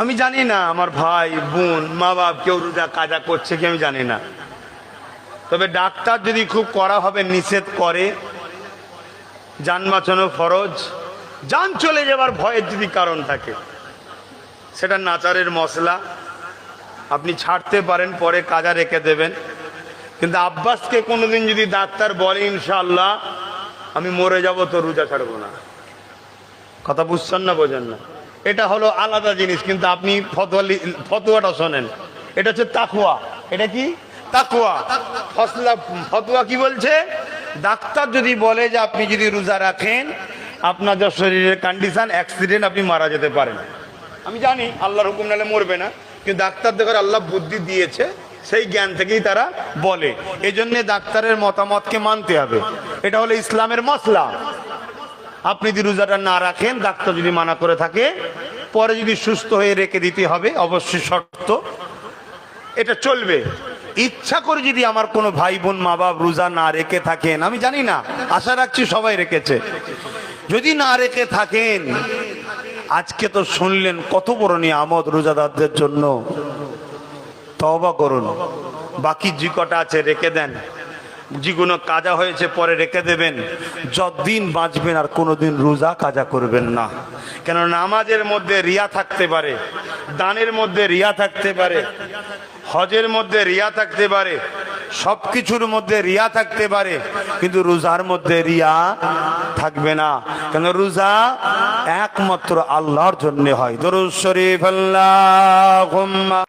আমি জানি না আমার ভাই বোন মা বাপ কেউ রোজা কাজা করছে কি আমি জানি না। তবে ডাক্তার যদি খুব কড়াভাবে নিষেধ করে, জান বাঁচানো ফরজ, জান চলে যাবার ভয়ের যদি কারণ থাকে, সেটা নাচারের মশলা আপনি ছাড়তে পারেন, পরে কাজা রেখে দেবেন। কিন্তু আব্বাসকে কোনোদিন যদি ডাক্তার বলে ইনশাআল্লাহ আমি মরে যাব তো রোজা ছাড়বো না, কথা বুঝছেন না বোঝেন না, এটা হলো আলাদা জিনিস। কিন্তু আপনি ফতোয়াটা শোনেন, এটা হচ্ছে তাকওয়া। এটা কি তাকওয়া? ফতোয়া কি বলছে? ডাক্তার যদি বলে যে আপনি যদি রোজা রাখেন আপনার যা শরীরের কন্ডিশন, অ্যাক্সিডেন্ট, আপনি মারা যেতে পারেন। আমি জানি আল্লাহর হুকুম নালে মরবে না, কিন্তু ডাক্তার দেখার আল্লাহ বুদ্ধি দিয়েছে, সেই জ্ঞান থেকেই তারা বলে। এই জন্য ডাক্তারের মতামতকে মানতে হবে। এটা হলো ইসলামের মসলা। আপনি যদি রোজাটা না রাখেন, ডাক্তার যদি মানা করে থাকে, পরে যদি সুস্থ হয়ে রেখে দিতে হবে, অবশ্যই শর্ত, এটা চলবে। ইচ্ছা করে যদি আমার কোনো ভাই বোন মা বাপ রোজা না রেখে থাকেন, আমি জানি না, আশা রাখছি সবাই রেখেছে, যদি না রেখে থাকেন, আজকে তো শুনলেন কত বড় নিয়ামত রোজাদারদের জন্য, তওবা করুন। বাকি যে কটা আছে রেখে দেন, যেগুলো কাজা হয়েছে পরে রেখে দেবেন। যতদিন বাঁচবেন আর কোনোদিন রোজা কাজা করবেন না, কেন নামাজের মধ্যে রিয়া থাকতে পারে, দানের মধ্যে রিয়া থাকতে পারে, হজের মধ্যে রিয়া থাকতে পারে, সবকিছুর মধ্যে রিয়া থাকতে পারে, কিন্তু রোজার মধ্যে রিয়া থাকবে না। কেন? রোজা একমাত্র আল্লাহর জন্য হয়। দরুদ শরীফ আল্লাহুম্মা